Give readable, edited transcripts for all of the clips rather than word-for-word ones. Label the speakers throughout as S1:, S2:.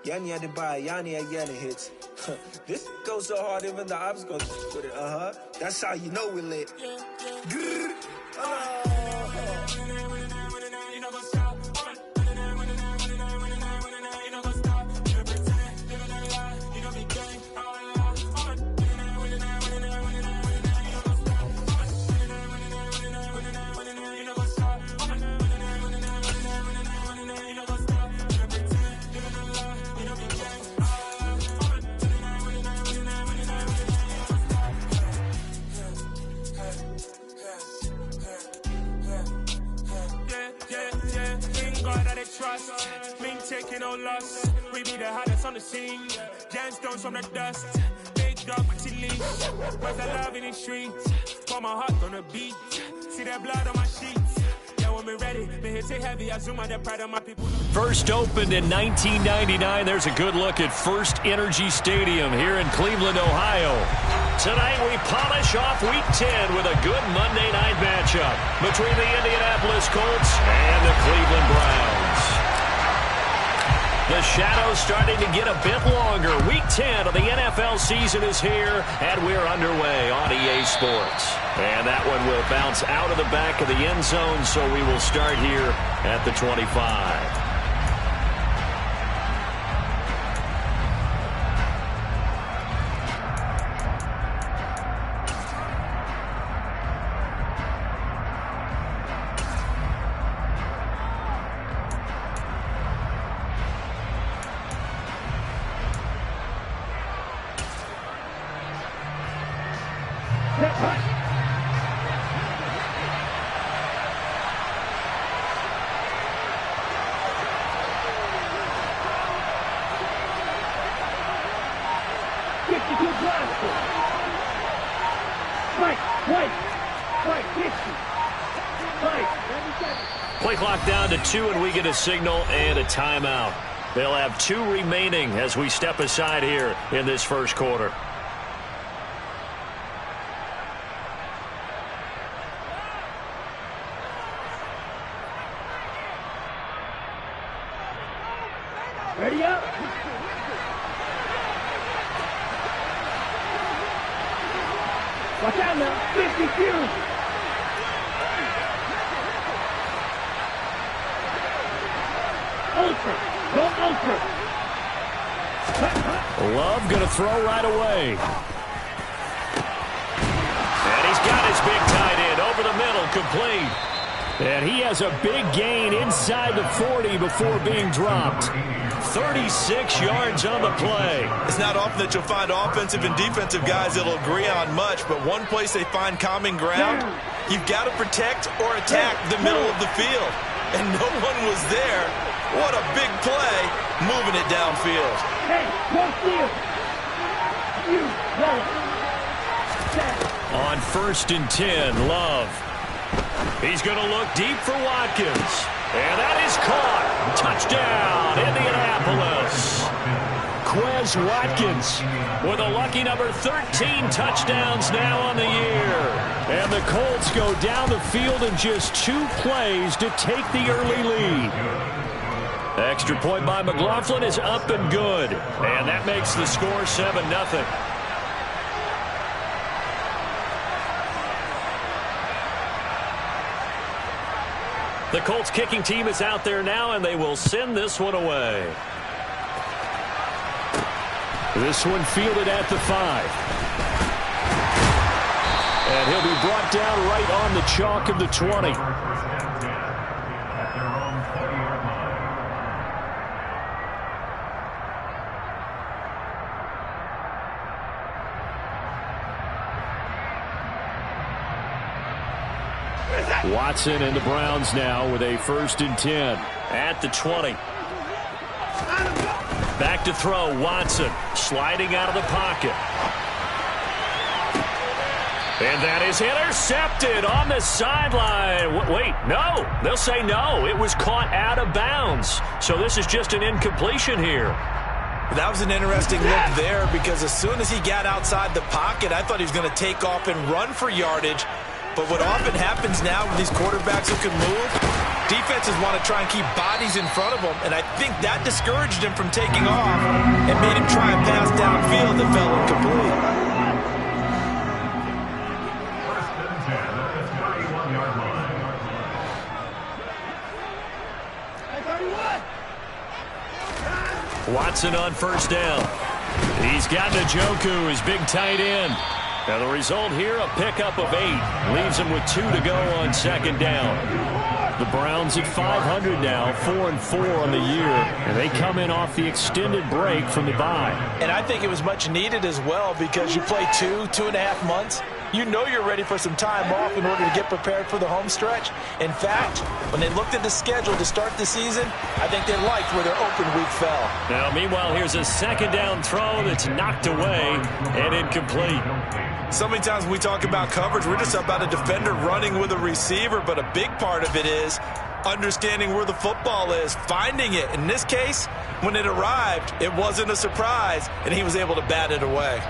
S1: Yanni had to buy Yanni hits. This goes so hard, even the ops go with it. That's how you know we lit.
S2: Trust, been taking no loss. We be the hottest on the scene. Gemstones from the dust. Big dog with leash. Where's the love in the streets? Put my heart on the beat. See that blood on my sheets. Yeah, when we ready, me hit it heavy. I zoom out the pride of my people.
S3: First opened in 1999. There's a good look at First Energy Stadium here in Cleveland, Ohio. Tonight we polish off Week 10 with a good Monday night matchup between the Indianapolis Colts and the Cleveland Browns. The shadow's starting to get a bit longer. Week 10 of the NFL season is here, and we're underway on EA Sports. And that one will bounce out of the back of the end zone, so we will start here at the 25. Play clock down to 2, and we get a signal and a timeout. They'll have 2 remaining as we step aside here in this first quarter.
S4: Ready up. Watch out now. 50 few. Ultra. Go ultra.
S3: Love going to throw right away. And he's got his big tight end over the middle, complete. And he has a big gain inside the 40 before being dropped. 36 yards on the play.
S5: It's not often that you'll find offensive and defensive guys that'll agree on much, but one place they find common ground, you've got to protect or attack the middle of the field. And no one was there. What a big play, moving it downfield.
S4: Hey, come here. You,
S3: on 1st and 10, Love. He's going to look deep for Watkins. And that is caught. Touchdown, Indianapolis. Quez Watkins with a lucky number 13 touchdowns now on the year. And the Colts go down the field in just 2 plays to take the early lead. Extra point by McLaughlin is up and good. And that makes the score 7-0. The Colts kicking team is out there now, and they will send this one away. This one fielded at the 5. And he'll be brought down right on the chalk of the 20. Watson and the Browns now with a 1st and 10 at the 20. Back to throw, Watson sliding out of the pocket. And that is intercepted on the sideline. Wait, no. They'll say no. It was caught out of bounds. So this is just an incompletion here.
S5: That was an interesting look there because as soon as he got outside the pocket, I thought he was going to take off and run for yardage. But what often happens now with these quarterbacks who can move, Defenses want to try and keep bodies in front of them, and I think that discouraged him from taking off and made him try and pass downfield that fell incomplete.
S3: Watson on first down. He's got Njoku, his big tight end. Now the result here, a pickup of 8. Leaves him with 2 to go on second down. The Browns at 500 now, 4-4 on the year, and they come in off the extended break from the bye.
S5: And I think it was much needed as well because you play 2.5 months. You know you're ready for some time off in order to get prepared for the home stretch. In fact, when they looked at the schedule to start the season, I think they liked where their open week fell.
S3: Now, meanwhile, here's a second down throw that's knocked away and incomplete.
S5: So many times when we talk about coverage, we're just about a defender running with a receiver, but a big part of it is understanding where the football is, finding it. In this case, when it arrived, it wasn't a surprise, and he was able to bat it away.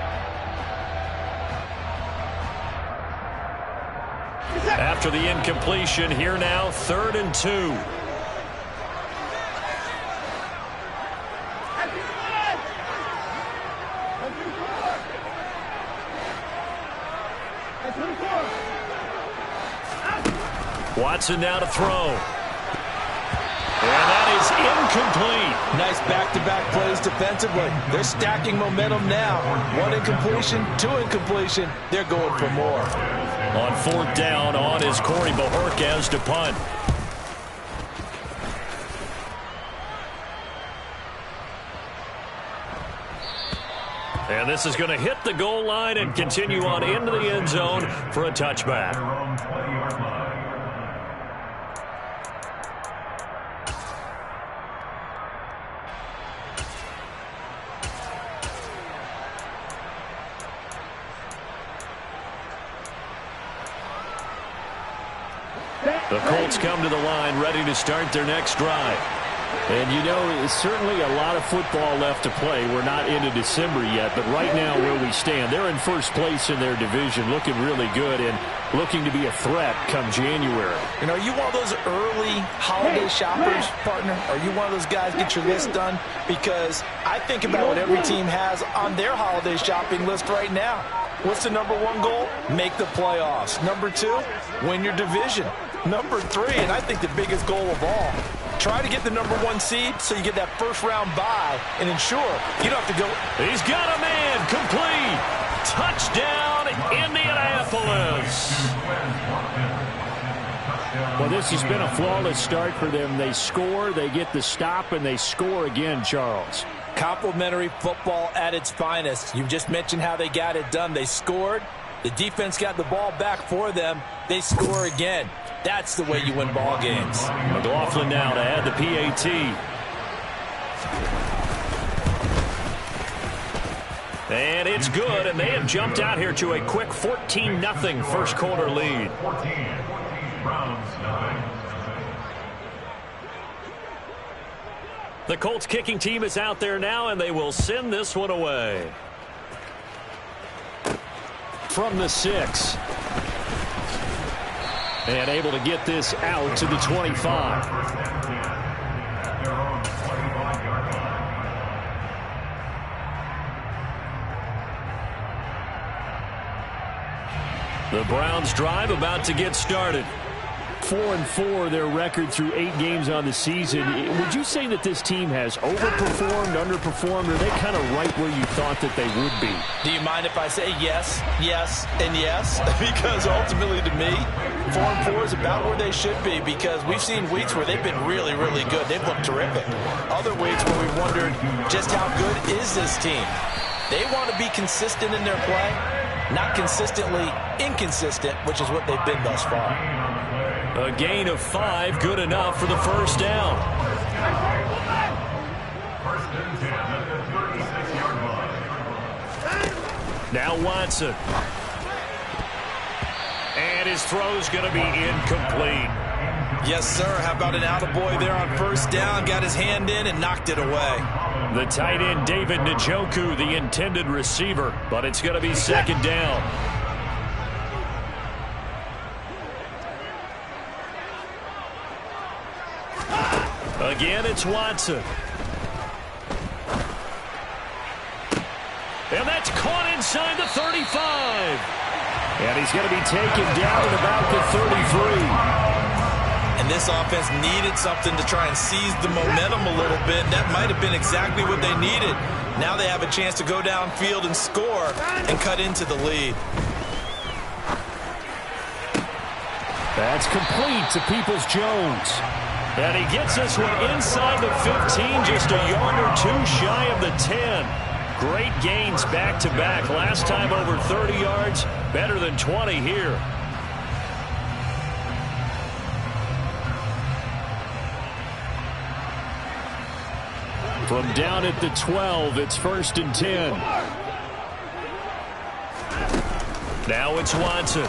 S3: After the incompletion, here now, 3rd and 2. Watson now to throw. And that is incomplete.
S5: Nice back-to-back plays defensively. They're stacking momentum now. 1 incompletion, 2 incompletion. They're going for more.
S3: On 4th down, on is Corey Bojorquez to punt. And this is going to hit the goal line and continue on into the end zone for a touchback. The Colts come to the line ready to start their next drive. And, you know, it's certainly a lot of football left to play. We're not into December yet, but right now where we stand, they're in first place in their division, looking really good and looking to be a threat come January.
S5: You know, are you one of those early holiday shoppers, partner? Are you one of those guys get your list done? Because I think about what every team has on their holiday shopping list right now. What's the number 1 goal? Make the playoffs. Number 2, win your division. Number 3, and I think the biggest goal of all, try to get the number 1 seed so you get that first-round bye and ensure you don't have to go.
S3: He's got a man complete. Touchdown, Indianapolis. Well, this has been a flawless start for them. They score, they get the stop, and they score again, Charles.
S5: Complimentary football at its finest. You just mentioned how they got it done. They scored. The defense got the ball back for them. They score again. That's the way you win ball games.
S3: McLaughlin now to add the PAT. And it's good, and they have jumped out here to a quick 14-0 first quarter lead. The Colts kicking team is out there now, and they will send this one away. From the 6. And able to get this out to the 25. The Browns drive about to get started. 4-4 their record through 8 games on the season. Would you say that this team has overperformed, underperformed, or are they kind of right where you thought that they would be?
S5: Do you mind if I say yes, yes, and yes? Because ultimately to me, 4-4 is about where they should be because we've seen weeks where they've been really, really good. They've looked terrific. Other weeks where we've wondered just how good is this team. They want to be consistent in their play, not consistently inconsistent, which is what they've been thus far.
S3: A gain of 5, good enough for the first down. Now Watson. And his throw's going to be incomplete.
S5: Yes, sir. How about an attaboy there on first down? Got his hand in and knocked it away.
S3: The tight end, David Njoku, the intended receiver, but it's going to be second down. Again, it's Watson. And that's caught inside the 35. And he's going to be taken down at about the 33.
S5: And this offense needed something to try and seize the momentum a little bit. That might have been exactly what they needed. Now they have a chance to go downfield and score and cut into the lead.
S3: That's complete to Peoples-Jones. And he gets this one inside the 15, just a yard or two shy of the 10. Great gains back-to-back. Last time over 30 yards, better than 20 here. From down at the 12, it's 1st and 10. Now it's Watson.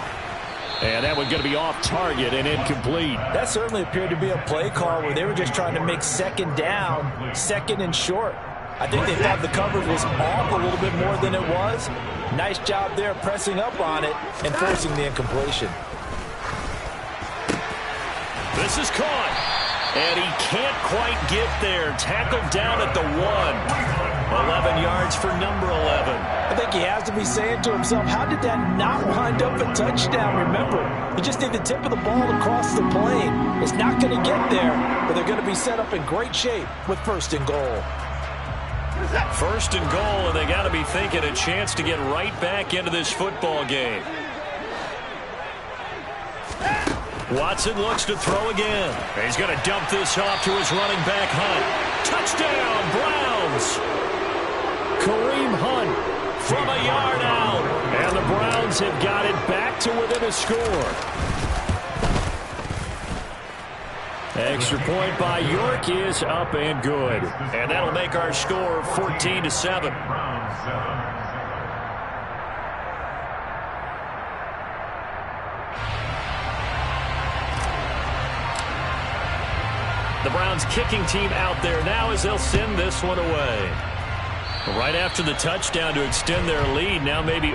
S3: And that one's going to be off target and incomplete.
S6: That certainly appeared to be a play call where they were just trying to make second down, second and short. I think they thought the coverage was off a little bit more than it was. Nice job there pressing up on it and forcing the incompletion.
S3: This is caught. And he can't quite get there. Tackled down at the 1. 11 yards for number 11.
S6: I think he has to be saying to himself, how did that not wind up a touchdown? Remember, you just need the tip of the ball across the plane. It's not going to get there, but they're going to be set up in great shape with 1st and goal.
S3: 1st and goal, and they got to be thinking a chance to get right back into this football game. Watson looks to throw again. He's going to dump this off to his running back, Hunt. Touchdown, Browns! Kareem Hunt from a yard out. And the Browns have got it back to within a score. Extra point by York is up and good. And that'll make our score 14-7. The Browns kicking team out there now as they'll send this one away. Right after the touchdown to extend their lead, now maybe...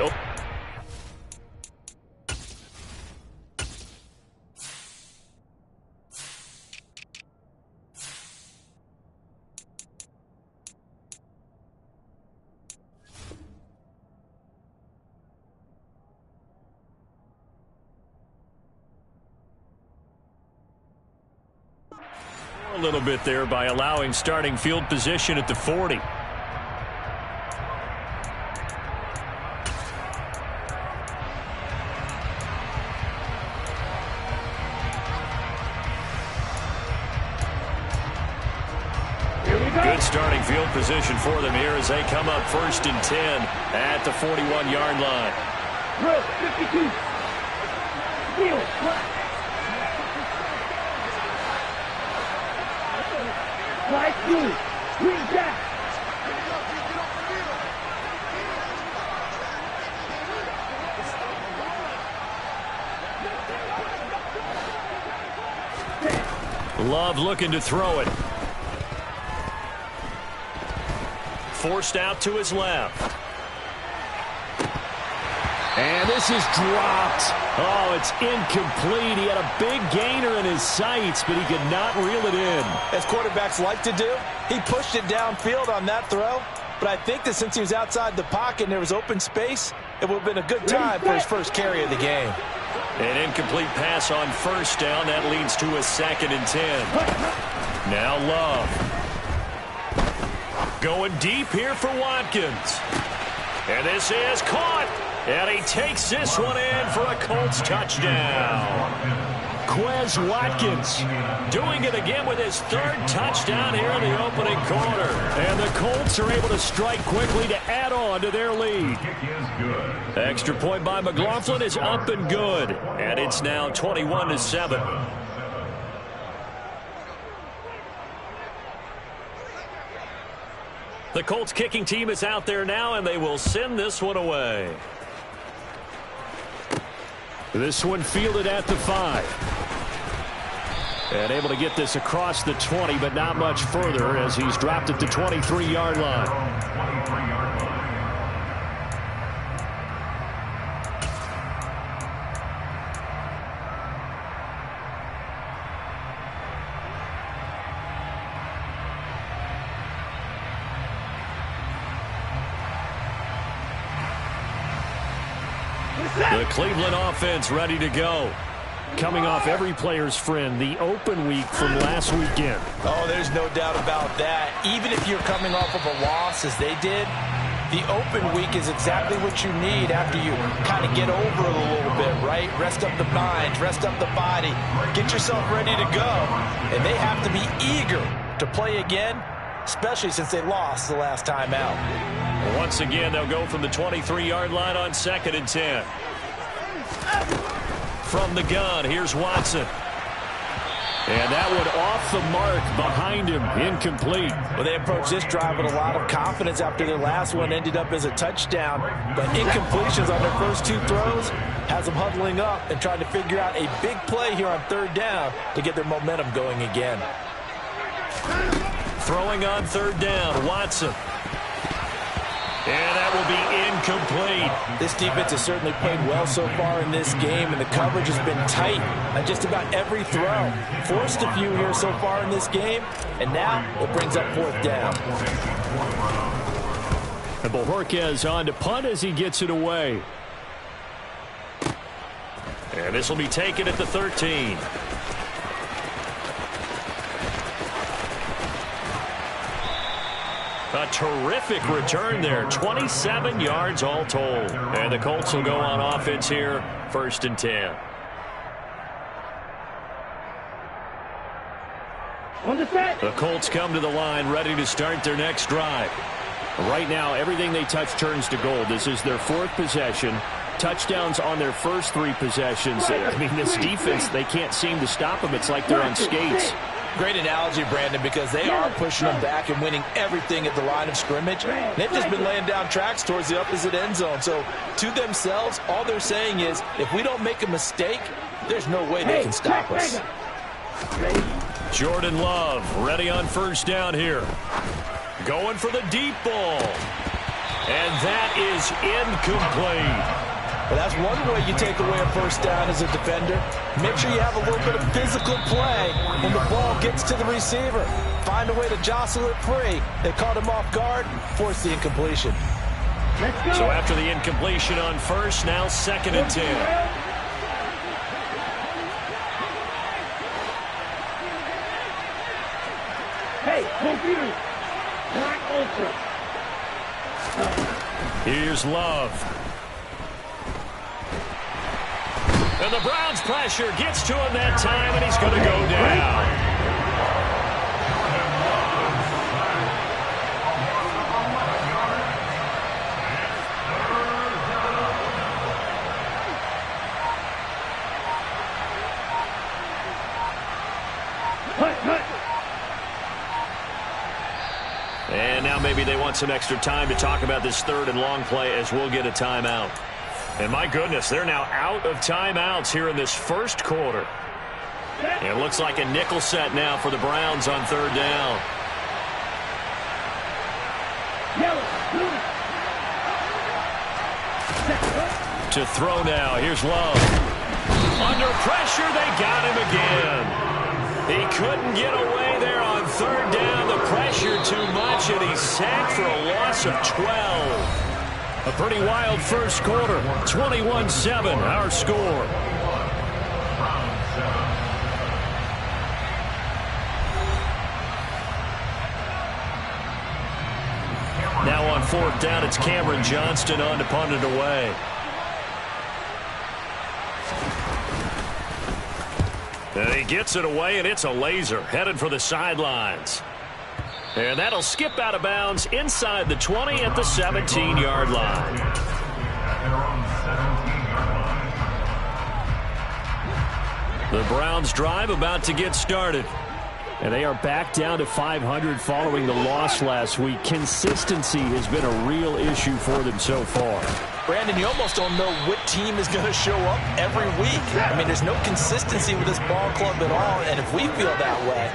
S3: a little bit there by allowing starting field position at the 40. Good starting field position for them here as they come up 1st and 10 at the 41-yard line.
S4: Drill, 52. Steal. Slide through. Green jack.
S3: Love looking to throw it. Forced out to his left. And this is dropped. Oh, it's incomplete. He had a big gainer in his sights, but he could not reel it in.
S6: As quarterbacks like to do, he pushed it downfield on that throw. But I think that since he was outside the pocket and there was open space, it would have been a good time for his first carry of the game.
S3: An incomplete pass on 1st down. That leads to a 2nd and 10. Now Love. Going deep here for Watkins. And this is caught. And he takes this one in for a Colts touchdown. Quez Watkins doing it again with his 3rd touchdown here in the opening quarter. And the Colts are able to strike quickly to add on to their lead. Extra point by McLaughlin is up and good. And it's now 21-7. The Colts kicking team is out there now, and they will send this one away. This one fielded at the 5. And able to get this across the 20, but not much further as he's dropped at the 23-yard line. The Cleveland offense ready to go. Coming off every player's friend, the open week from last weekend.
S6: Oh, there's no doubt about that. Even if you're coming off of a loss as they did, the open week is exactly what you need after you kind of get over it a little bit, right? Rest up the mind, rest up the body, get yourself ready to go. And they have to be eager to play again, especially since they lost the last time out.
S3: Once again, they'll go from the 23-yard line on 2nd and 10. From the gun, here's Watson. And that one off the mark behind him, incomplete.
S6: Well, they approached this drive with a lot of confidence after their last one ended up as a touchdown. But incompletions on their first 2 throws has them huddling up and trying to figure out a big play here on 3rd down to get their momentum going again.
S3: Throwing on 3rd down, Watson. And that will be incomplete.
S6: This defense has certainly played well so far in this game, and the coverage has been tight on just about every throw. Forced a few here so far in this game, and now it brings up 4th down.
S3: And Bojorquez on to punt as he gets it away. And this will be taken at the 13. A terrific return there. 27 yards all told. And the Colts will go on offense here. 1st and 10. The Colts come to the line ready to start their next drive. Right now, everything they touch turns to gold. This is their 4th possession. Touchdowns on their first 3 possessions. I mean, this defense, they can't seem to stop them. It's like they're on skates.
S6: Great analogy, Brandon, because they are pushing them back and winning everything at the line of scrimmage. They've just been laying down tracks towards the opposite end zone. So to themselves, all they're saying is, if we don't make a mistake, there's no way they can stop us.
S3: Jordan Love ready on 1st down here. Going for the deep ball. And that is incomplete.
S6: Well, that's one way you take away a 1st down as a defender. Make sure you have a little bit of physical play when the ball gets to the receiver. Find a way to jostle it free. They caught him off guard, forced the incompletion.
S3: So after the incompletion on 1st, now 2nd and 10.
S4: Hey, computer.
S3: Here's Love. And the Browns' pressure gets to him that time, and he's going to go down. And now maybe they want some extra time to talk about this 3rd and long play as we'll get a timeout. And my goodness, they're now out of timeouts here in this 1st quarter. It looks like a nickel set now for the Browns on 3rd down. To throw now, here's Love. Under pressure, they got him again. He couldn't get away there on 3rd down. The pressure too much, and he's sacked for a loss of 12. A pretty wild 1st quarter. 21-7, our score. Now on 4th down, it's Cameron Johnston on to punt it away. And he gets it away, and it's a laser headed for the sidelines. And that'll skip out of bounds inside the 20 at the 17-yard line. The Browns drive about to get started. And they are back down to 500 following the loss last week. Consistency has been a real issue for them so far.
S6: Brandon, you almost don't know what team is going to show up every week. I mean, there's no consistency with this ball club at all, and if we feel that way,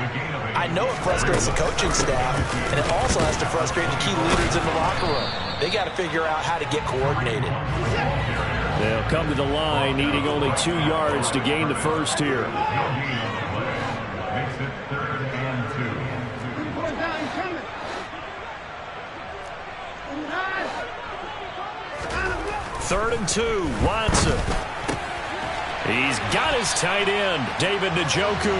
S6: I know it frustrates the coaching staff, and it also has to frustrate the key leaders in the locker room. They got to figure out how to get coordinated.
S3: They'll come to the line, needing only 2 yards to gain the 1st here. 3rd and 2. Watson. He's got his tight end, David Njoku.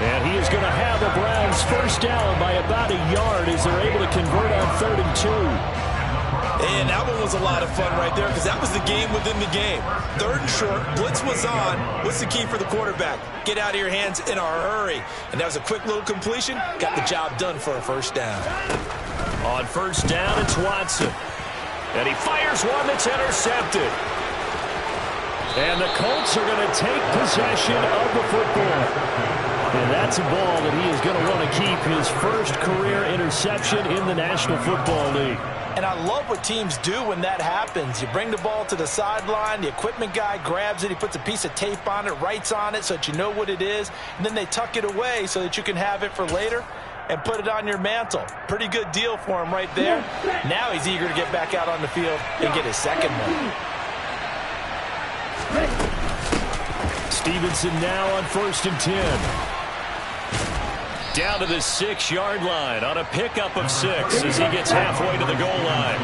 S3: And he is going to have the Browns first down by about a yard as they're able to convert on 3rd and 2.
S5: And that one was a lot of fun right there because that was the game within the game. 3rd and short, blitz was on. What's the key for the quarterback? Get out of your hands in a hurry. And that was a quick little completion. Got the job done for a first down.
S3: On first down, it's Watson. And he fires one that's intercepted. And the Colts are going to take possession of the football. And that's a ball that he is going to want to keep, his first career interception in the National Football League.
S6: And I love what teams do when that happens. You bring the ball to the sideline, the equipment guy grabs it, he puts a piece of tape on it, writes on it so that you know what it is, and then they tuck it away so that you can have it for later and put it on your mantle. Pretty good deal for him right there. Now he's eager to get back out on the field and get his second one.
S3: Stevenson now on 1st and 10. Down to the 6-yard line on a pickup of 6 as he gets halfway to the goal line.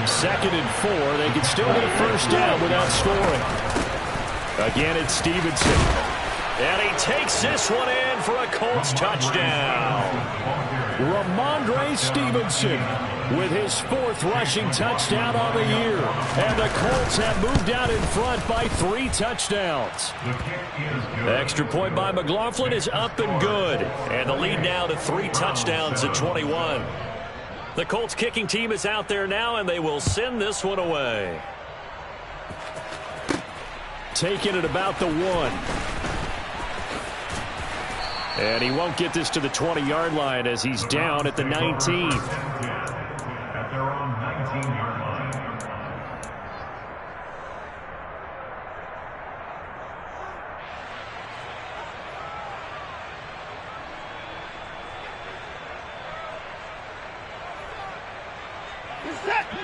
S3: 2nd and 4. They can still get a first down without scoring. Again, it's Stevenson. And he takes this one in for a Colts touchdown. Ramondre Stevenson with his 4th rushing touchdown on the year. And the Colts have moved out in front by 3 touchdowns. The extra point by McLaughlin is up and good. And the lead now to 3 touchdowns at 21. The Colts kicking team is out there now, and they will send this one away. Taking it about the 1. And he won't get this to the 20-yard line as he's down at the 19.
S7: At their own 19-yard line.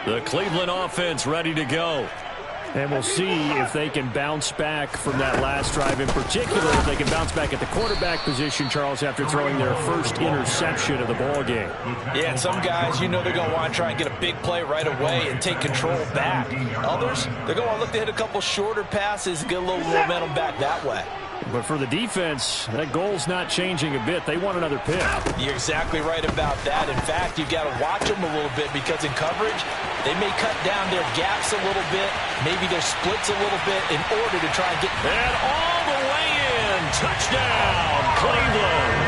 S3: The Cleveland offense ready to go.
S8: And we'll see if they can bounce back from that last drive, in particular if they can bounce back at the quarterback position, Charles, after throwing their first interception of the ball game.
S6: Yeah, and some guys, you know they're going to want to try and get a big play right away and take control back. Others, they're going to want to look to hit a couple shorter passes and get a little momentum back that way.
S8: But for the defense, that goal's not changing a bit. They want another pick.
S6: You're exactly right about that. In fact, you've got to watch them a little bit because in coverage, they may cut down their gaps a little bit, maybe their splits a little bit in order to try and get...
S3: And all the way in. Touchdown, Cleveland.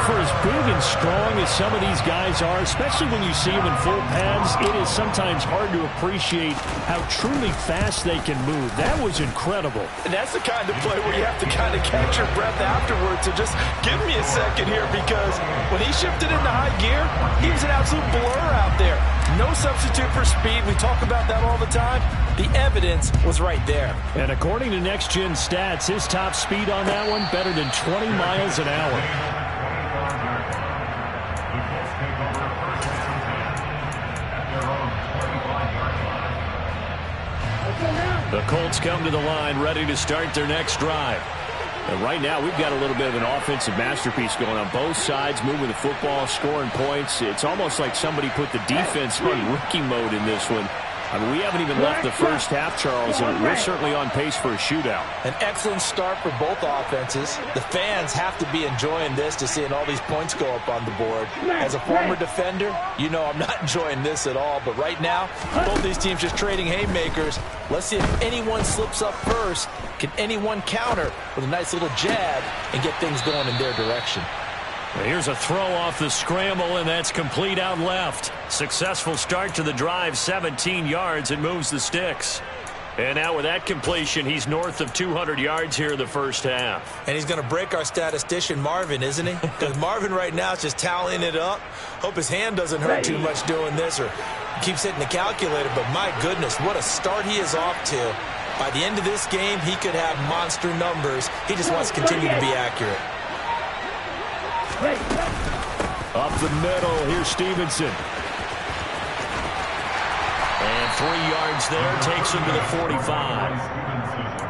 S8: For as big and strong as some of these guys are, especially when you see them in full pads, it is sometimes hard to appreciate how truly fast they can move. That was incredible.
S6: And that's the kind of play where you have to kind of catch your breath afterwards. So just give me a second here, because when he shifted into high gear, he was an absolute blur out there. No substitute for speed. We talk about that all the time. The evidence was right there.
S8: And according to Next Gen Stats, his top speed on that one, better than 20 miles an hour.
S3: The Colts come to the line ready to start their next drive. And right now we've got a little bit of an offensive masterpiece going on both sides, moving the football, scoring points. It's almost like somebody put the defense on rookie mode in this one. I mean, we haven't even left the first half, Charles, and we're certainly on pace for a shootout.
S6: An excellent start for both offenses. The fans have to be enjoying this, to seeing all these points go up on the board. As a former defender, you know I'm not enjoying this at all. But right now, both these teams just trading haymakers. Let's see if anyone slips up first. Can anyone counter with a nice little jab and get things going in their direction?
S3: Here's a throw off the scramble, and that's complete out left. Successful start to the drive, 17 yards, and moves the sticks. And now with that completion, he's north of 200 yards here in the first half.
S5: And he's going to break our statistician, Marvin, isn't he? Because Marvin right now is just tallying it up. Hope his hand doesn't hurt too much doing this, or keeps hitting the calculator. But my goodness, what a start he is off to. By the end of this game, he could have monster numbers. He just wants to continue to be accurate.
S8: Up the middle, here's Stevenson.
S3: And 3 yards there, takes him to the 45.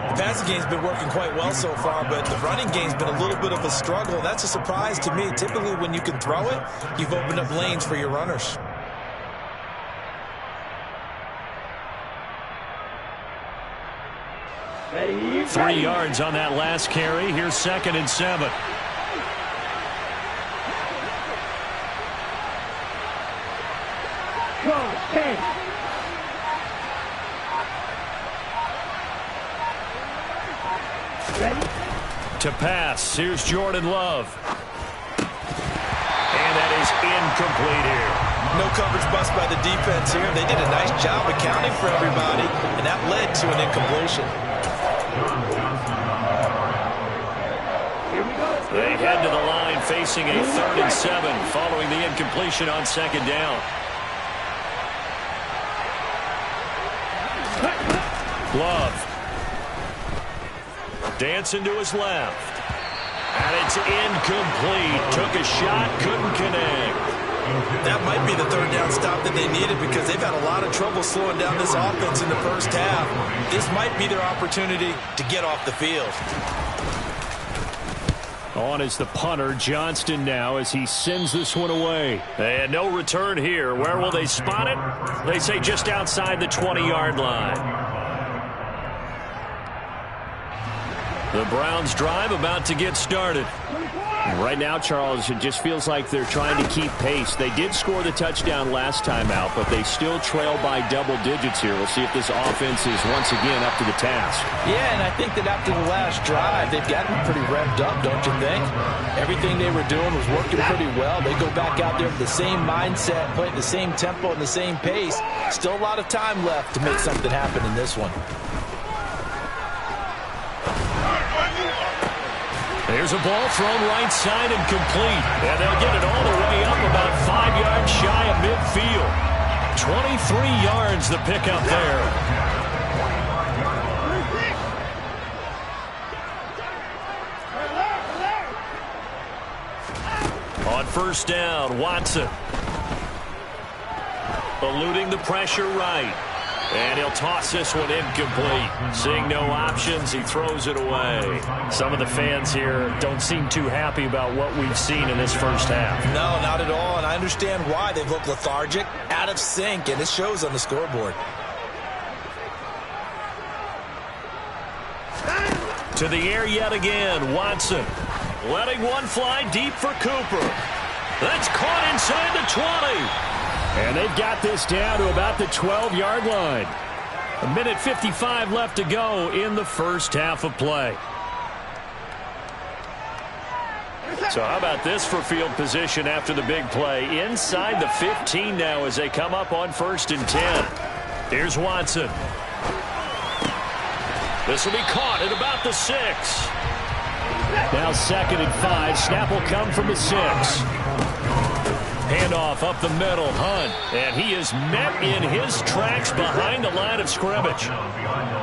S5: The passing game's been working quite well so far, but the running game's been a little bit of a struggle. That's a surprise to me. Typically, when you can throw it, you've opened up lanes for your runners.
S3: 3 yards on that last carry. Here's 2nd and 7. To pass, here's Jordan Love. And that is incomplete here.
S5: No coverage bust by the defense here. They did a nice job accounting for everybody, and that led to an incompletion.
S3: They head to the line facing a 3rd and 7 following the incompletion on 2nd down. Love. Dancing to his left. And it's incomplete. Took a shot, couldn't connect.
S5: That might be the 3rd down stop that they needed because they've had a lot of trouble slowing down this offense in the first half. This might be their opportunity to get off the field.
S8: On is the punter, Johnston, now as he sends this one away.
S3: And no return here. Where will they spot it? They say just outside the 20-yard line. The Browns drive about to get started.
S8: Right now, Charles, it just feels like they're trying to keep pace. They did score the touchdown last time out, but they still trail by double digits here. We'll see if this offense is once again up to the task.
S6: Yeah, and I think that after the last drive, they've gotten pretty revved up, don't you think? Everything they were doing was working pretty well. They go back out there with the same mindset, playing the same tempo and the same pace. Still a lot of time left to make something happen in this one.
S3: There's a ball thrown right side and complete. And they'll get it all the way up about 5 yards shy of midfield. 23 yards the pickup there. On 1st down, Watson. Eluding the pressure right. And he'll toss this one incomplete. Seeing no options, he throws it away. Some of the fans here don't seem too happy about what we've seen in this first half.
S5: No, not at all, and I understand why. They've looked lethargic, out of sync, and it shows on the scoreboard.
S3: To the air yet again, Watson. Letting one fly deep for Cooper. That's caught inside the 20.
S8: And they've got this down to about the 12-yard line. 1:55 left to go in the first half of play.
S3: So how about this for field position after the big play? Inside the 15 now as they come up on 1st and 10. Here's Watson. This will be caught at about the 6.
S8: Now 2nd and 5. Snap will come from the 6.
S3: Handoff up the middle, Hunt. And he is met in his tracks behind the line of scrimmage.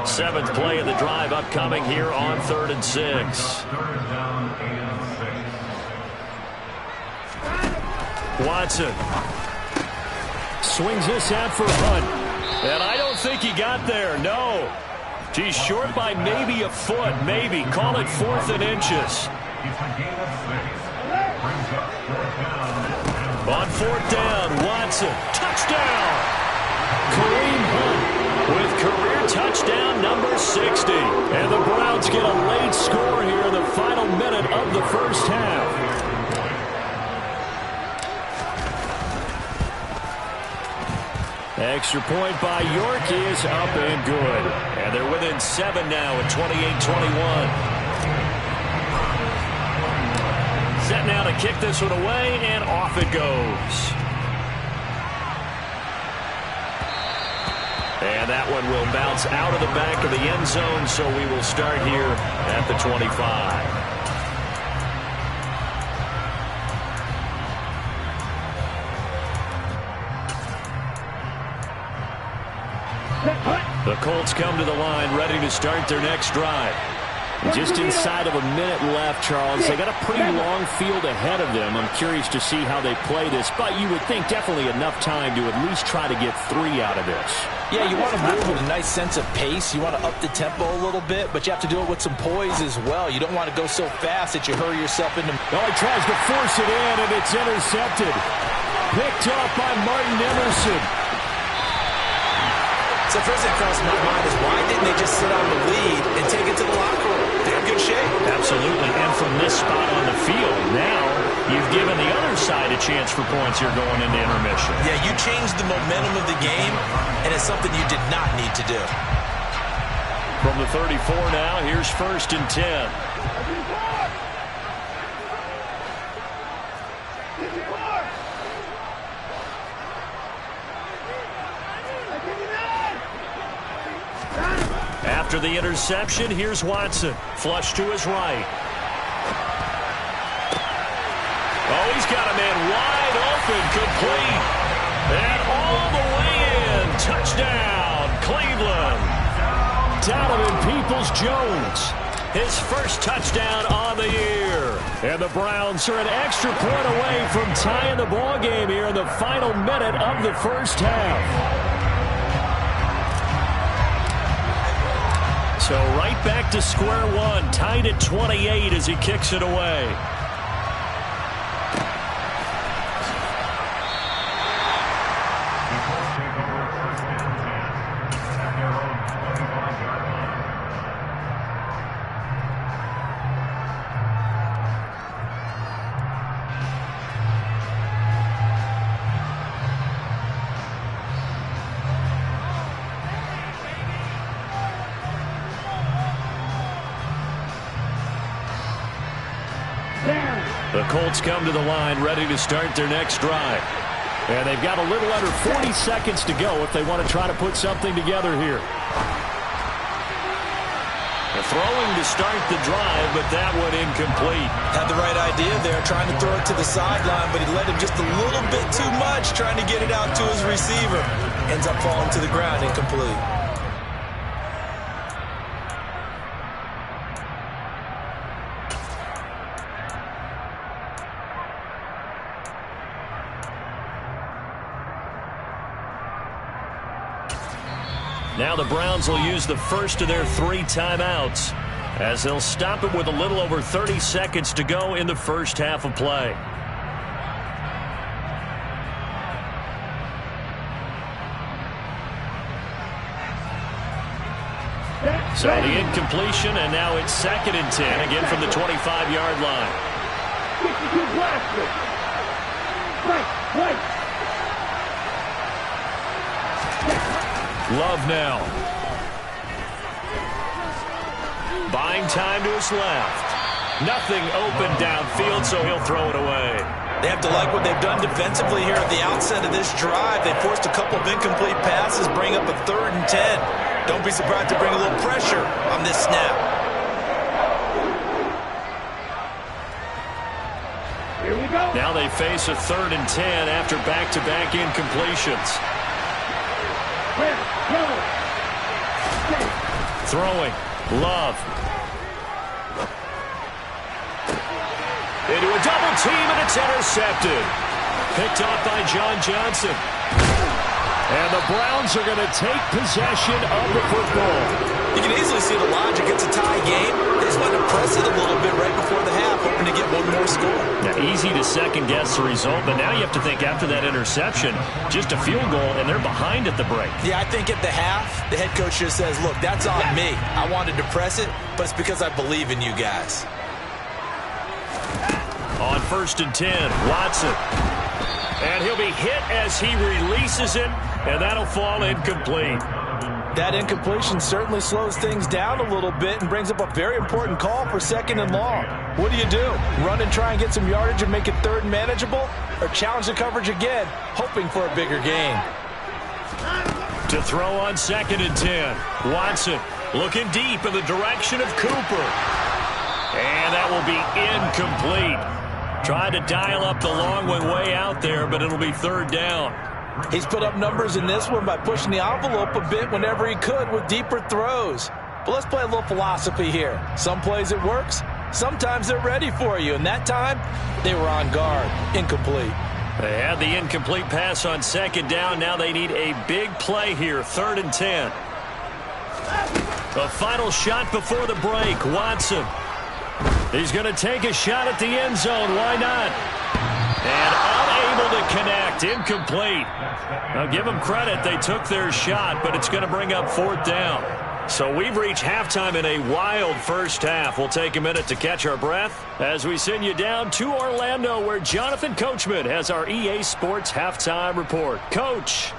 S3: 7th play of the drive upcoming here on 3rd and 6. Watson.
S8: Swings this out for Hunt.
S3: And I don't think he got there, no. He's short by maybe a foot, maybe. Call it 4th and inches. On 4th down, Watson. Touchdown! Kareem Hunt with career touchdown number 60. And the Browns get a late score here in the final minute of the first half.
S8: Extra point by York is up and good.
S3: And they're within 7 now at 28-21. Set now to kick this one away, and off it goes. And that one will bounce out of the back of the end zone, so we will start here at the 25. The Colts come to the line, ready to start their next drive.
S8: Just inside of a minute left, Charles. They got a pretty long field ahead of them. I'm curious to see how they play this, but you would think definitely enough time to at least try to get 3 out of this.
S6: Yeah, you want to move with a nice sense of pace. You want to up the tempo a little bit, but you have to do it with some poise as well. You don't want to go so fast that you hurry yourself into...
S8: Oh, he tries to force it in, and it's intercepted. Picked up by Martin Emerson.
S6: So the first thing that crosses my mind is why didn't they just sit on the lead and take it to the locker room? They're in good shape.
S3: Absolutely. And from this spot on the field, now you've given the other side a chance for points here going into intermission.
S6: Yeah, you changed the momentum of the game, and it's something you did not need to do.
S3: From the 34 now, here's 1st and 10. After the interception, here's Watson. Flush to his right. Oh, he's got a man wide open, complete. And all the way in. Touchdown, Cleveland. Donovan Peoples-Jones, his first touchdown on the year. And the Browns are an extra point away from tying the ball game here in the final minute of the first half. So right back to square one, tied at 28 as he kicks it away. The Colts come to the line ready to start their next drive. And they've got a little under 40 seconds to go if they want to try to put something together here. They're throwing to start the drive, but that one incomplete.
S6: Had the right idea there, trying to throw it to the sideline, but he let him just a little bit too much, trying to get it out to his receiver. Ends up falling to the ground, incomplete.
S3: Now the Browns will use the first of their 3 timeouts as they'll stop it with a little over 30 seconds to go in the first half of play. So the incompletion, and now it's 2nd and 10, again from the 25-yard line. Love now. Buying time to his left. Nothing open downfield, so he'll throw it away.
S6: They have to like what they've done defensively here at the outset of this drive. They forced a couple of incomplete passes, bring up a 3rd and 10. Don't be surprised to bring a little pressure on this snap.
S4: Here we go.
S3: Now they face a 3rd and 10 after back-to-back incompletions. Throwing. Love. Into a double team, and it's intercepted. Picked off by John Johnson. And the Browns are going to take possession of the football.
S6: You can easily see the logic. It's a tie game. They just want to press it a little bit right before the half, hoping to get one more score.
S3: Now, easy to second-guess the result, but now you have to think after that interception, just a field goal, and they're behind at the break.
S6: Yeah, I think at the half, the head coach just says, look, that's on me. I wanted to press it, but it's because I believe in you guys.
S3: On 1st and 10, Watson. And he'll be hit as he releases it, and that'll fall incomplete.
S6: That incompletion certainly slows things down a little bit and brings up a very important call for 2nd and long. What do? Run and try and get some yardage and make it 3rd and manageable? Or challenge the coverage again, hoping for a bigger gain?
S3: To throw on 2nd and 10, Watson looking deep in the direction of Cooper. And that will be incomplete. Tried to dial up the long one way out there, but it'll be 3rd down.
S6: He's put up numbers in this one by pushing the envelope a bit whenever he could with deeper throws. But let's play a little philosophy here. Some plays it works, sometimes they're ready for you. And that time, they were on guard. Incomplete.
S3: They had the incomplete pass on 2nd down. Now they need a big play here, 3rd and 10. The final shot before the break, Watson. He's going to take a shot at the end zone. Why not? And unable to connect. Incomplete. Now, give them credit. They took their shot, but it's going to bring up 4th down. So we've reached halftime in a wild first half. We'll take a minute to catch our breath as we send you down to Orlando, where Jonathan Coachman has our EA Sports halftime report. Coach.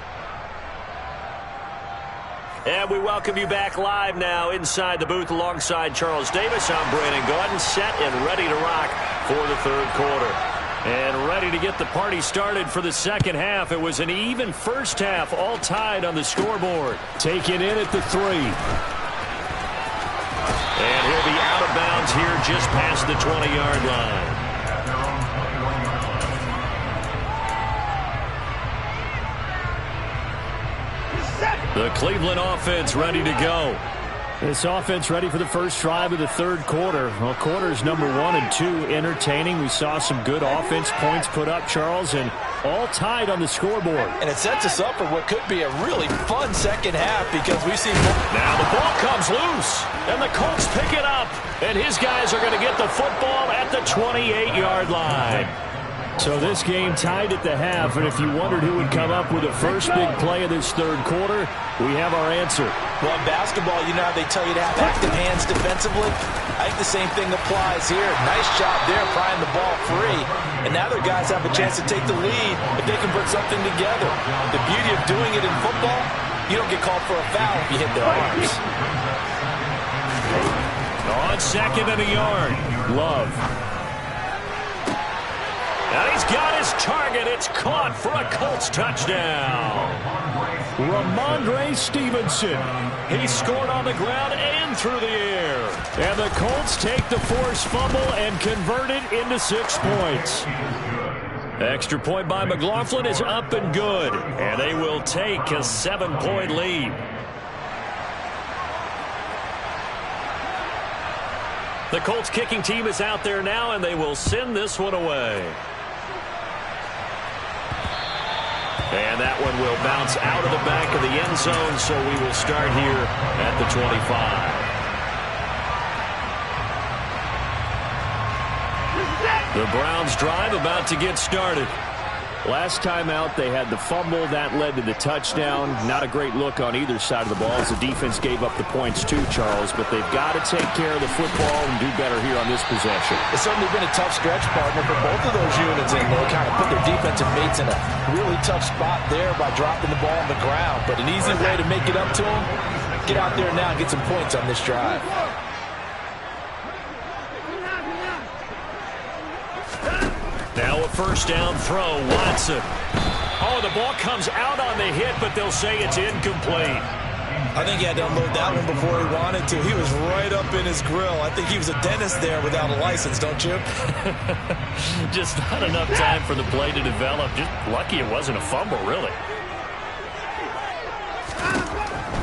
S3: And we welcome you back live now inside the booth alongside Charles Davis. I'm Brandon Gaudin, set and ready to rock for the third quarter. And ready to get the party started for the second half. It was an even first half, all tied on the scoreboard. Taken in at the 3. And he'll be out of bounds here just past the 20-yard line. The Cleveland offense ready to go. This offense ready for the first drive of the third quarter. Well, quarters number 1 and 2 entertaining. We saw some good offense points put up, Charles, and all tied on the scoreboard.
S6: And it sets us up for what could be a really fun second half because we see...
S3: Now the ball comes loose, and the Colts pick it up. And his guys are going to get the football at the 28-yard line.
S8: So this game tied at the half, and if you wondered who would come up with the first big play of this third quarter, we have our answer.
S6: Well, in basketball, you know how they tell you to have active hands defensively? I think the same thing applies here. Nice job there prying the ball free. And now their guys have a chance to take the lead if they can put something together. The beauty of doing it in football, you don't get called for a foul if you hit their arms.
S3: On 2nd and a yard, Love. And he's got his target. It's caught for a Colts touchdown.
S8: Ramondre Stevenson.
S3: He scored on the ground and through the air.
S8: And the Colts take the forced fumble and convert it into 6 points.
S3: Extra point by McLaughlin is up and good. And they will take a 7-point lead. The Colts kicking team is out there now, and they will send this one away. And that one will bounce out of the back of the end zone, so we will start here at the 25. The Browns drive about to get started.
S8: Last time out, they had the fumble. That led to the touchdown. Not a great look on either side of the ball as the defense gave up the points too, Charles. But they've got to take care of the football and do better here on this possession.
S6: It's certainly been a tough stretch, partner, for both of those units. And they kind of put their defensive mates in a really tough spot there by dropping the ball on the ground. But an easy way to make it up to them, get out there now and get some points on this drive.
S3: Now a first down throw, Watson. Oh, the ball comes out on the hit, but they'll say it's incomplete.
S5: I think he had to unload that one before he wanted to. He was right up in his grill. I think he was a dentist there without a license, don't you?
S3: Just not enough time for the play to develop. Just lucky it wasn't a fumble, really.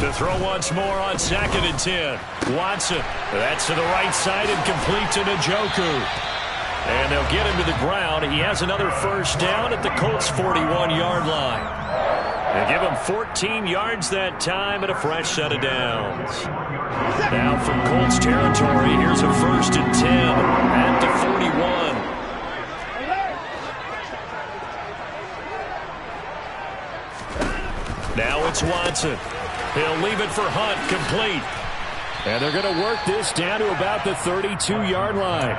S3: To throw once more on 2nd and 10. Watson, that's to the right side and complete to Njoku. And they'll get him to the ground. He has another first down at the Colts' 41-yard line. They give him 14 yards that time and a fresh set of downs. Now from Colts territory, here's a 1st and 10 at the 41. Now it's Watson. He'll leave it for Hunt, complete.
S8: And they're going to work this down to about the 32-yard line.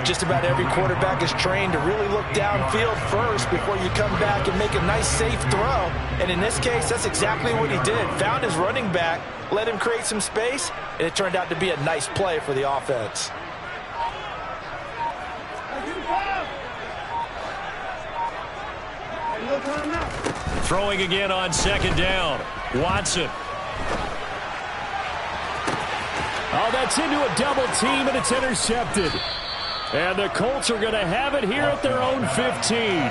S6: Just about every quarterback is trained to really look downfield first before you come back and make a nice, safe throw. And in this case, that's exactly what he did. Found his running back, let him create some space, and it turned out to be a nice play for the offense.
S3: Throwing again on 2nd down. Watson.
S8: Oh, that's into a double team, and it's intercepted. And the Colts are going to have it here at their own 15.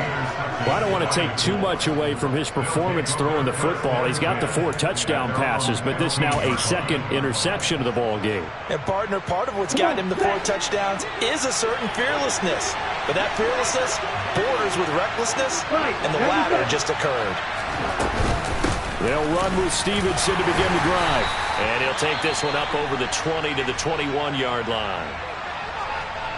S8: Well, I don't want to take too much away from his performance throwing the football. He's got the 4 touchdown passes, but this now a 2nd interception of the ball game.
S6: And, partner, part of what's gotten him the 4 touchdowns is a certain fearlessness. But that fearlessness borders with recklessness, and the latter just occurred.
S8: They'll run with Stevenson to begin the drive.
S3: And he'll take this one up over the 20 to the 21-yard line.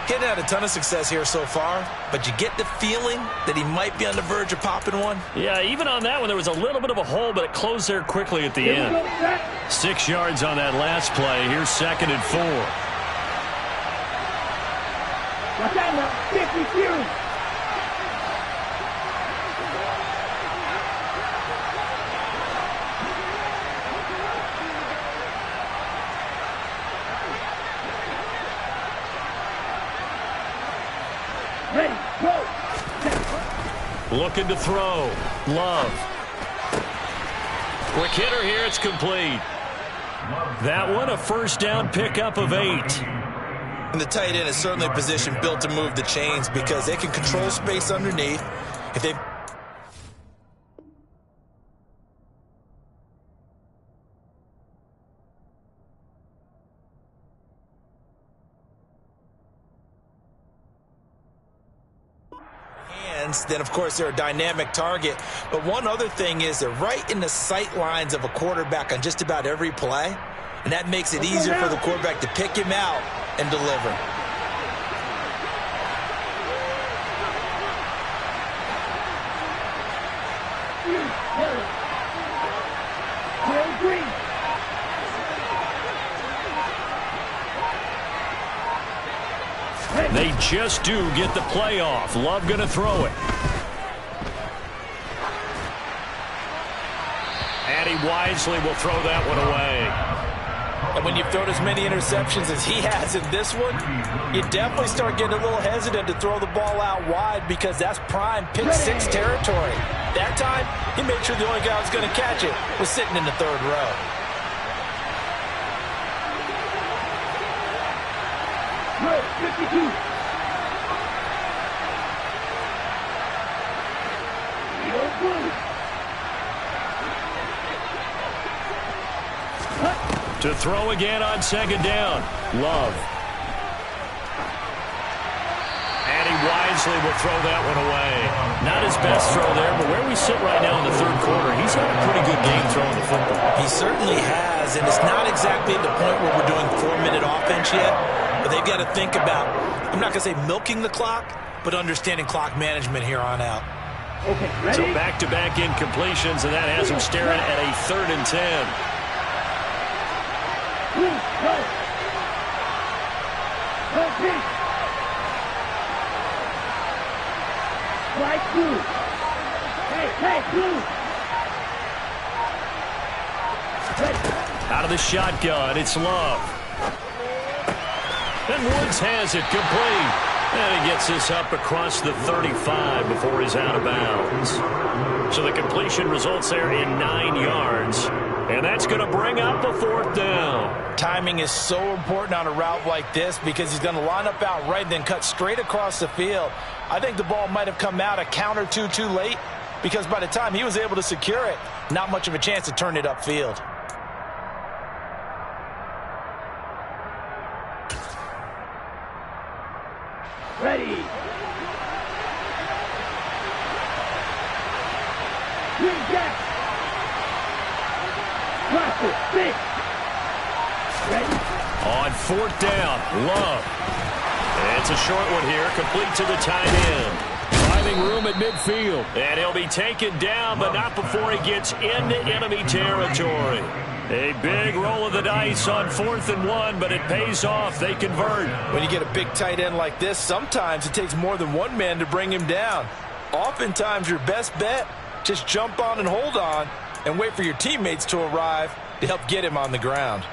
S5: Getting had a ton of success here so far, but you get the feeling that he might be on the verge of popping one.
S3: Yeah, even on that one, there was a little bit of a hole, but it closed there quickly at the end. 6 yards on that last play. Here's 2nd and 4.
S4: Watch out now, 52. Ready, go.
S3: Looking to throw. Love. Quick hitter here. It's complete. That one, a first down pickup of 8.
S5: And the tight end is certainly a position built to move the chains because they can control space underneath. If they then of course they're a dynamic target. But one other thing is they're right in the sight lines of a quarterback on just about every play, and that makes it easier for the quarterback to pick him out and deliver.
S3: They just do get the play off. Love going to throw it. And he wisely will throw that one away.
S6: And when you've thrown as many interceptions as he has in this one, you definitely start getting a little hesitant to throw the ball out wide because that's prime pick 6 territory. That time, he made sure the only guy who was going to catch it was sitting in the 3rd row.
S3: To throw again on 2nd down. Love. And he wisely will throw that one away. Not his best throw there, but where we sit right now in the 3rd quarter, he's had a pretty good game throwing the football.
S5: He certainly has, and it's not exactly at the point where we're doing 4-minute offense yet, but they've got to think about, I'm not going to say milking the clock, but understanding clock management here on out.
S4: Okay, ready?
S3: So back-to-back incompletions, and that has him staring at a 3rd and 10.
S4: Go. Go, Pete. Right through. Hey, through.
S3: Out of the shotgun, it's Love. And Woods has it complete. And he gets this up across the 35 before he's out of bounds. So the completion results there in 9 yards. And that's going to bring up a 4th down.
S6: Timing is so important on a route like this because he's going to line up out right and then cut straight across the field. I think the ball might have come out a count or two too late because by the time he was able to secure it, not much of a chance to turn it upfield.
S4: Ready. Green Jack.
S3: On 4th down, Love. It's a short one here, complete to the tight end. Finding room at midfield. And he'll be taken down, but not before he gets into enemy territory. A big roll of the dice on 4th and 1, but it pays off. They convert.
S6: When you get a big tight end like this, sometimes it takes more than one man to bring him down. Oftentimes, your best bet, just jump on and hold on and wait for your teammates to arrive to help get him on the ground.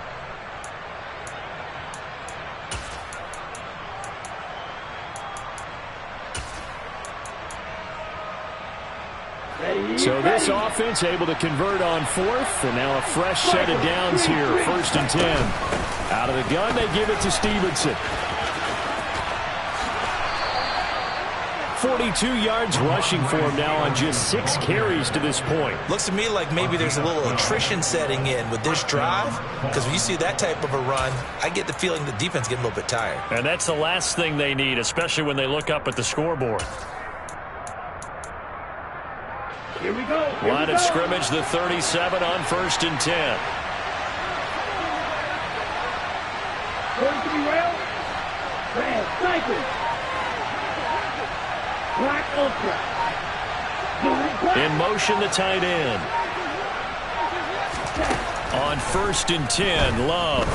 S8: So this offense able to convert on 4th, and now a fresh set of downs here, 1st and 10. Out of the gun, they give it to Stevenson. 42 yards rushing for him now on just 6 carries to this point.
S5: Looks to me like maybe there's a little attrition setting in with this drive, because when you see that type of a run, I get the feeling the defense getting a little bit tired.
S3: And that's the last thing they need, especially when they look up at the scoreboard.
S4: Here we go.
S3: Line of scrimmage, the 37 on 1st and 10.
S4: Going to be railed. Red, cycle. Black ultra.
S3: In motion, the tight end. On 1st and 10, Love.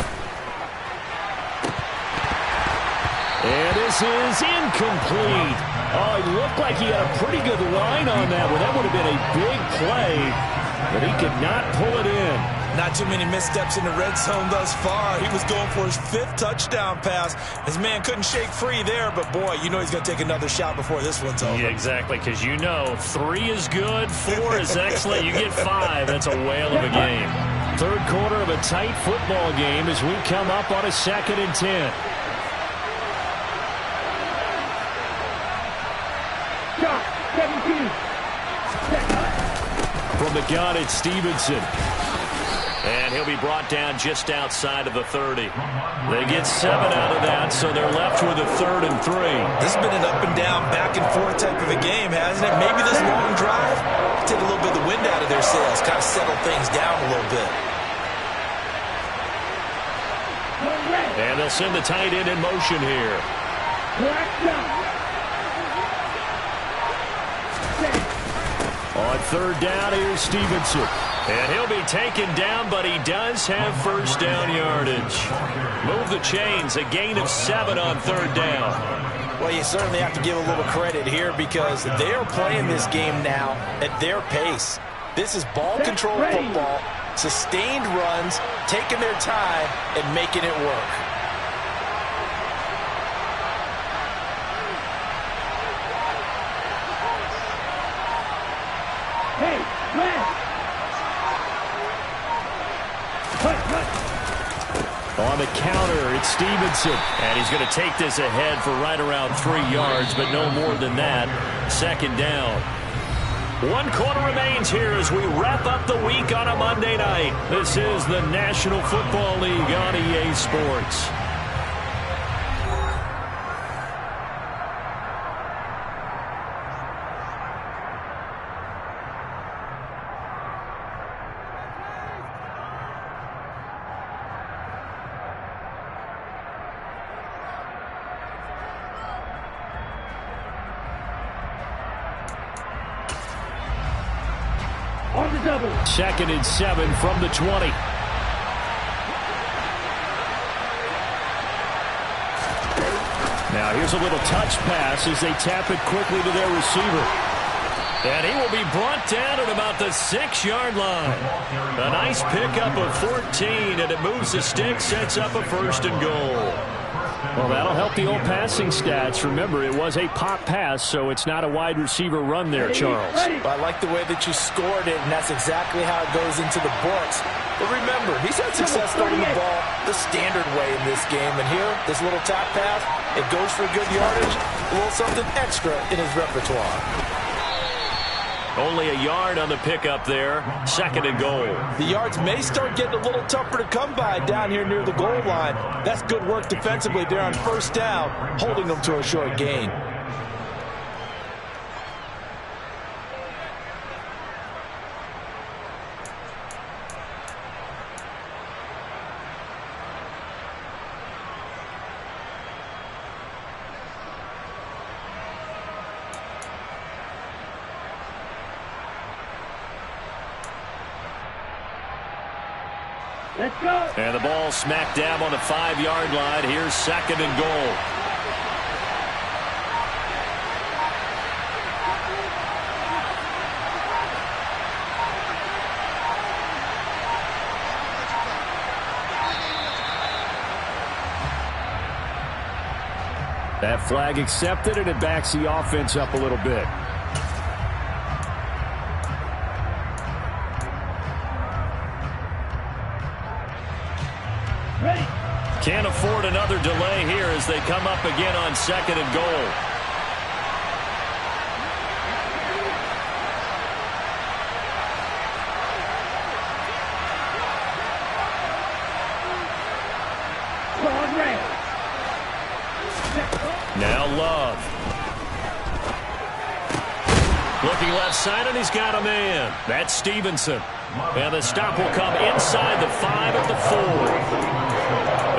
S3: And this is incomplete. Oh, it looked like he had a pretty good line on that one. That would have been a big play, but he could not pull it in.
S5: Not too many missteps in the red zone thus far. He was going for his 5th touchdown pass. His man couldn't shake free there, but boy, you know he's going to take another shot before this one's over.
S3: Yeah, exactly, because you know 3 is good, 4 is excellent. You get 5, that's a whale of a game. Third quarter of a tight football game as we come up on a 2nd and 10.
S4: Shot, 17.
S3: From the gun, it's Stevenson. And he'll be brought down just outside of the 30. They get 7 out of that, so they're left with a 3rd and 3.
S5: This has been an up and down, back and forth type of a game, hasn't it? Maybe this long drive take a little bit of the wind out of their sails, kind of settle things down a little bit.
S3: And they'll send the tight end in motion here. On 3rd down, here's Stevenson. And he'll be taken down, but he does have 1st down yardage. Move the chains, a gain of 7 on 3rd down.
S6: Well, you certainly have to give a little credit here because they are playing this game now at their pace. This is ball control football, sustained runs, taking their time, and making it work.
S4: Hey, man.
S3: On the counter, it's Stevenson. And he's going to take this ahead for right around 3 yards, but no more than that. 2nd down. 1 quarter remains here as we wrap up the week on a Monday night. This is the National Football League on EA Sports.
S4: On the double.
S3: 2nd and 7 from the 20. Now here's a little touch pass as they tap it quickly to their receiver. And he will be brought down at about the 6-yard line. A nice pickup of 14, and it moves the stick, sets up a 1st and goal. Well, that'll help the old passing stats. Remember, it was a pop pass, so it's not a wide receiver run there, Charles.
S6: I like the way that you scored it, and that's exactly how it goes into the books. But remember, he's had success throwing the ball the standard way in this game. And here, this little tap pass, it goes for good yardage, a little something extra in his repertoire.
S3: Only a yard on the pickup there. 2nd and goal.
S6: The yards may start getting a little tougher to come by down here near the goal line. That's good work defensively there on 1st down, holding them to a short gain.
S4: Let's go.
S3: And the ball smack dab on the 5-yard line. Here's 2nd and goal. That flag accepted, and it backs the offense up a little bit. Can't afford another delay here as they come up again on 2nd and goal. Now Love. Looking left side, and he's got a man. That's Stevenson. And the stop will come inside the 5 at the 4.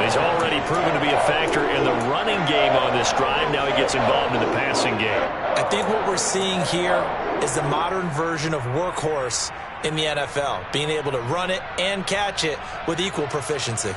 S3: He's already proven to be a factor in the running game on this drive. Now he gets involved in the passing game.
S6: I think what we're seeing here is the modern version of workhorse in the NFL, being able to run it and catch it with equal proficiency.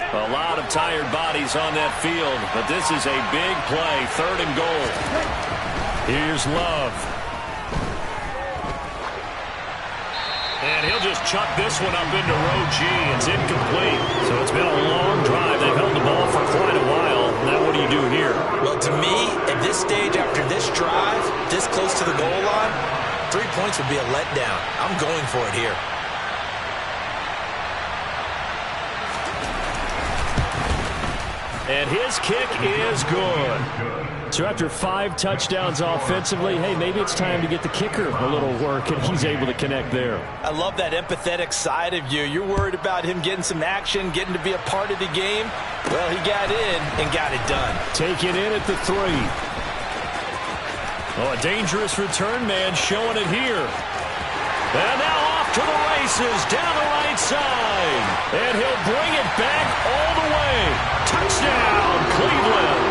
S3: A lot of tired bodies on that field, but this is a big play, 3rd and goal. Here's Love. And he'll just chuck this one up into row G. It's incomplete. So it's been a long drive. They've held the ball for quite a while. Now what do you do here?
S6: Well, to me, at this stage after this drive, this close to the goal line, 3 points would be a letdown. I'm going for it here.
S3: And his kick is good.
S8: So after 5 touchdowns offensively, hey, maybe it's time to get the kicker a little work, and he's able to connect there.
S6: I love that empathetic side of you. You're worried about him getting some action, getting to be a part of the game. Well, he got in and got it done.
S8: Taken in at the 3.
S3: Oh, a dangerous return man showing it here. And now off to the races, down the right side. And he'll bring it back all the way. Touchdown, Cleveland.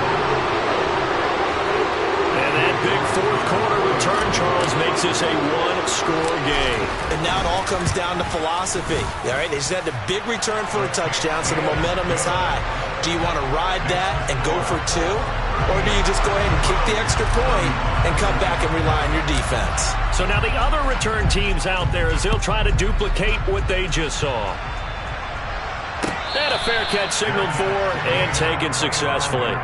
S3: And that big 4th quarter return, Charles, makes this a 1-score game.
S6: And now it all comes down to philosophy. All right, they just had a big return for a touchdown, so the momentum is high. Do you want to ride that and go for 2? Or do you just go ahead and kick the extra point and come back and rely on your defense?
S3: So now the other return teams out there as they'll try to duplicate what they just saw. And a fair catch signaled for and taken successfully.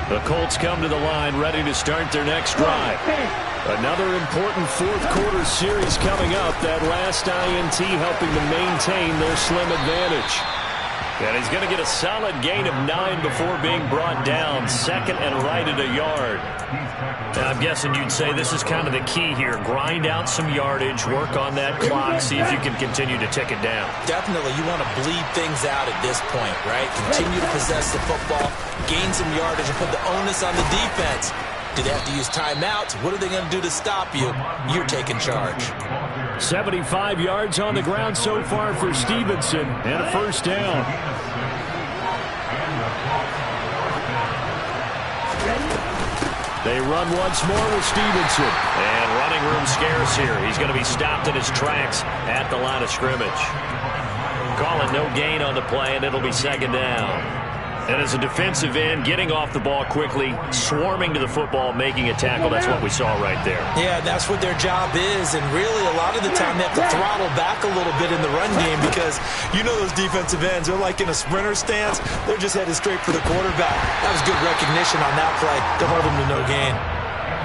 S3: The Colts come to the line ready to start their next drive. Another important 4th quarter series coming up. That last INT helping to maintain their slim advantage. And he's going to get a solid gain of 9 before being brought down. 2nd and right at a yard. Now, I'm guessing you'd say this is kind of the key here. Grind out some yardage, work on that clock, see if you can continue to tick it down.
S6: Definitely. You want to bleed things out at this point, right? Continue to possess the football, gain some yardage, and put the onus on the defense. Do they have to use timeouts? What are they going to do to stop you? You're taking charge.
S8: 75 yards on the ground so far for Stevenson, and a 1st down. They run once more with Stevenson.
S3: And running room scarce here. He's going to be stopped in his tracks at the line of scrimmage. Call it no gain on the play, and it'll be 2nd down. And as a defensive end, getting off the ball quickly, swarming to the football, making a tackle, that's what we saw right there.
S6: Yeah, that's what their job is, and really a lot of the time they have to throttle back a little bit in the run game because you know those defensive ends, they're like in a sprinter stance. They're just headed straight for the quarterback. That was good recognition on that play to hold him to no gain.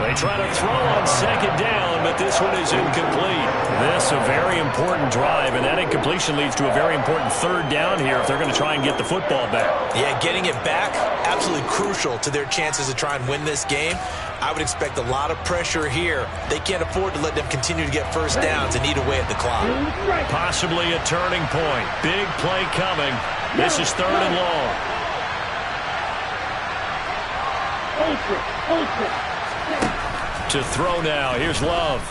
S3: They try to throw on 2nd down, but this one is incomplete. This a very important drive, and that incompletion leads to a very important 3rd down here if they're going to try and get the football back.
S6: Yeah, getting it back, absolutely crucial to their chances to try and win this game. I would expect a lot of pressure here. They can't afford to let them continue to get 1st downs and eat away at the clock.
S3: Possibly a turning point. Big play coming. This is 3rd and long. To throw now. Here's Love.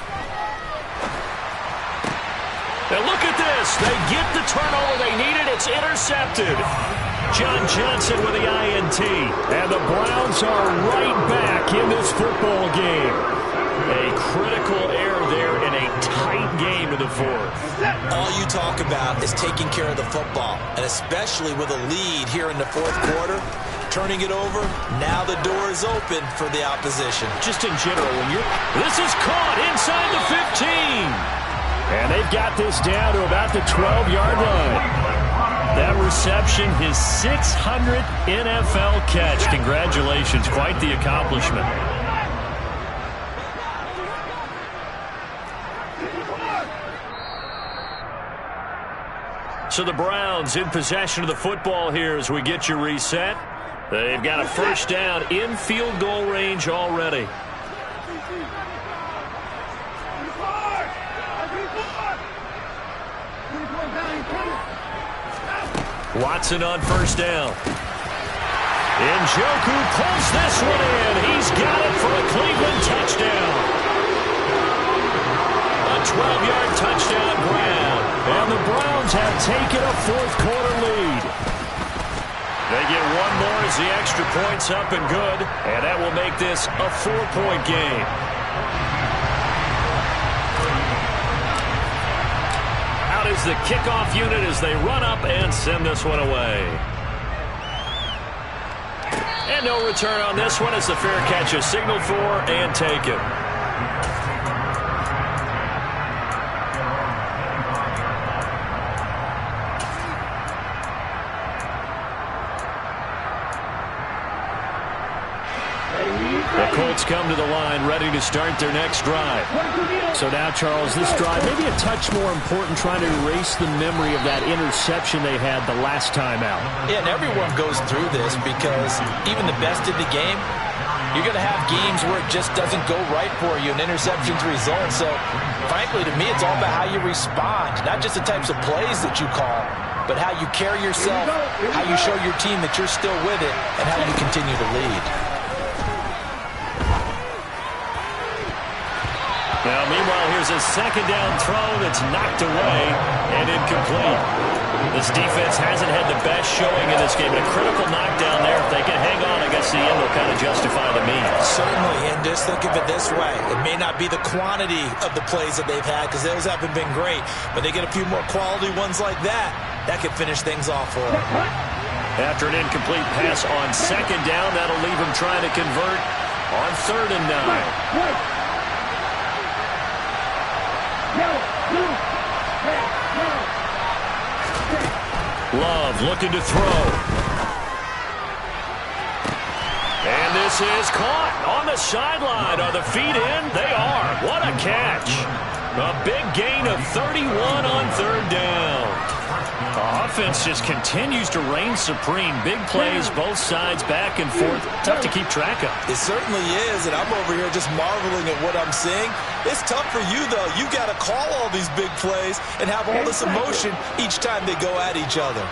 S3: Now look at this. They get the turnover they needed. It's intercepted. John Johnson with the INT.
S8: And the Browns are right back in this football game.
S3: A critical error there in a tight game in the 4th.
S6: All you talk about is taking care of the football, and especially with a lead here in the 4th quarter, turning it over, now the door is open for the opposition.
S3: Just in general, this is caught inside the 15.
S8: And they've got this down to about the 12-yard line.
S3: That reception, his 600th NFL catch. Congratulations, quite the accomplishment. So the Browns in possession of the football here as we get you reset. They've got a first down in field goal range already. Watson on first down. Njoku pulls this one in. He's got it for a Cleveland touchdown. A 12-yard touchdown grab.
S8: And the Browns have taken a fourth-quarter lead.
S3: They get one more as the extra point's up and good. And that will make this a 4-point game. Out is the kickoff unit as they run up and send this one away. And no return on this one as the fair catch is signaled for and taken. The Colts come to the line ready to start their next drive.
S8: So now, Charles, this drive maybe a touch more important, trying to erase the memory of that interception they had the last time out.
S6: Yeah, and everyone goes through this because even the best in the game, you're going to have games where it just doesn't go right for you and interceptions result. So, frankly, to me, it's all about how you respond, not just the types of plays that you call, but how you carry yourself, how you show your team that you're still with it, and how you continue to lead.
S3: Now, meanwhile, here's a second down throw that's knocked away and incomplete. This defense hasn't had the best showing in this game. A critical knockdown there. If they can hang on, I guess the end will kind of justify the means.
S6: Certainly, and just think of it this way. It may not be the quantity of the plays that they've had because those haven't been great, but they get a few more quality ones like that. That could finish things off for them.
S3: After an incomplete pass on second down, that'll leave them trying to convert on 3rd and 9. Love looking to throw. And this is caught on the sideline. Are the feet in? They are. What a catch. A big gain of 31 on 3rd down. The offense just continues to reign supreme. Big plays, both sides, back and forth. Tough to keep track of.
S6: It certainly is, and I'm over here just marveling at what I'm seeing. It's tough for you, though. You got to call all these big plays and have all this emotion each time they go at each other.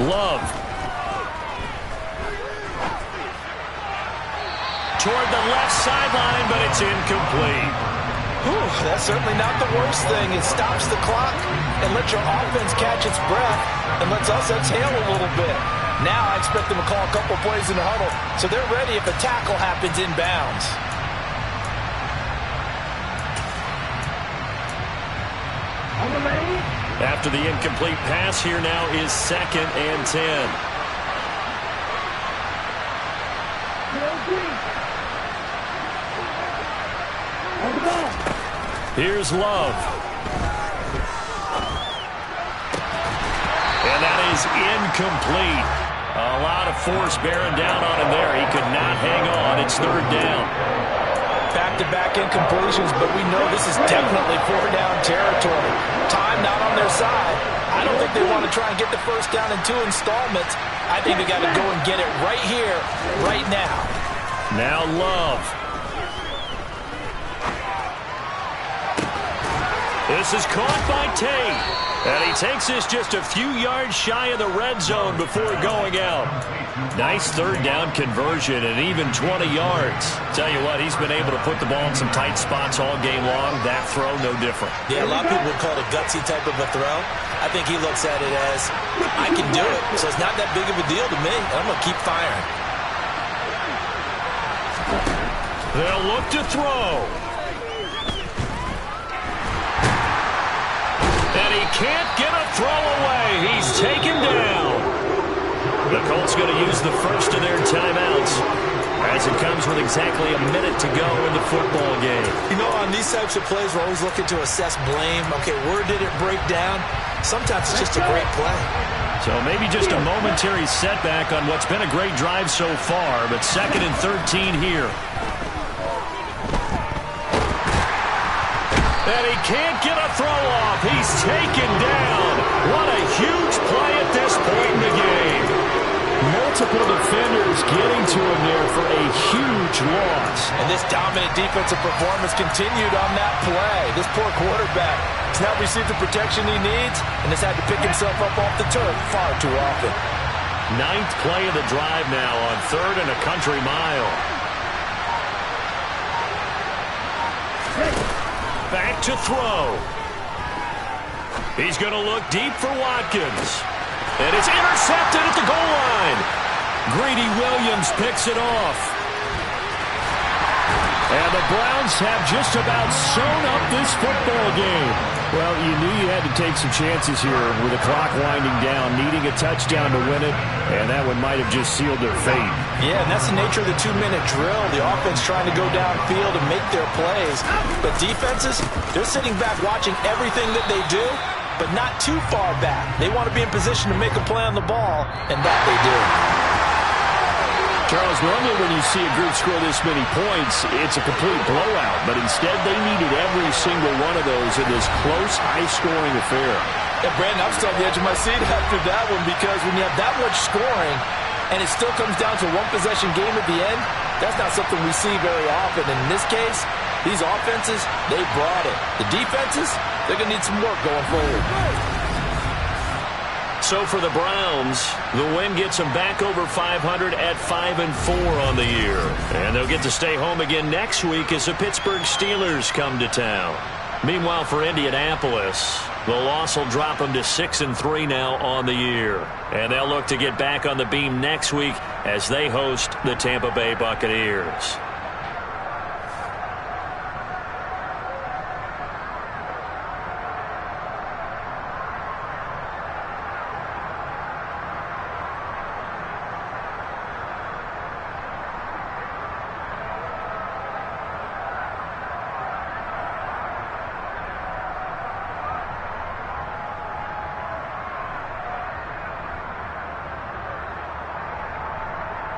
S3: Love. Toward the left sideline, but it's incomplete.
S6: Whew, that's certainly not the worst thing. It stops the clock and lets your offense catch its breath and lets us exhale a little bit. Now I expect them to call a couple plays in the huddle so they're ready if a tackle happens inbounds.
S3: After the incomplete pass, here now is 2nd and 10. Here's Love. And that is incomplete. A lot of force bearing down on him there. He could not hang on. It's 3rd down.
S6: Back-to-back incompletions, but we know this is definitely 4th-down territory. Time not on their side. I don't think they want to try and get the first down in 2 installments. I think they got to go and get it right here, right now.
S3: Now Love. This is caught by Tate. And he takes this just a few yards shy of the red zone before going out. Nice 3rd down conversion and even 20 yards. Tell you what, he's been able to put the ball in some tight spots all game long. That throw, no different.
S6: Yeah, a lot of people would call it a gutsy type of a throw. I think he looks at it as, I can do it. So it's not that big of a deal to me. I'm going to keep firing.
S3: They'll look to throw. And he can't get a throw away. He's taken down. The Colts going to use the first of their timeouts as it comes with exactly a minute to go in the football game.
S6: You know, on these types of plays, we're always looking to assess blame. Okay, where did it break down? Sometimes it's just a great play.
S3: So maybe just a momentary setback on what's been a great drive so far, but 2nd and 13 here. And he can't get a throw off. He's taken down. What a huge play at this point in the game.
S8: Multiple defenders getting to him there for a huge loss.
S6: And this dominant defensive performance continued on that play. This poor quarterback has not received the protection he needs and has had to pick himself up off the turf far too often.
S3: 9th play of the drive now on 3rd and a country mile. Back to throw. He's going to look deep for Watkins. And it's intercepted at the goal line. Greedy Williams picks it off. And the Browns have just about sewn up this football game. Well, you knew you had to take some chances here with the clock winding down, needing a touchdown to win it, and that one might have just sealed their fate.
S6: Yeah, and that's the nature of the 2-minute drill. The offense trying to go downfield and make their plays. But defenses, they're sitting back watching everything that they do, but not too far back. They want to be in position to make a play on the ball, and that they do.
S8: Charles, normally when you see a group score this many points, it's a complete blowout. But instead, they needed every single one of those in this close, high-scoring affair.
S6: Yeah, Brandon, I'm still on the edge of my seat after that one because when you have that much scoring and it still comes down to one-possession game at the end, that's not something we see very often. And in this case, these offenses, they brought it. The defenses, they're going to need some work going forward.
S3: So for the Browns, the win gets them back over 500 at 5-4 on the year. And they'll get to stay home again next week as the Pittsburgh Steelers come to town. Meanwhile, for Indianapolis, the loss will drop them to 6-3 now on the year. And they'll look to get back on the beam next week as they host the Tampa Bay Buccaneers.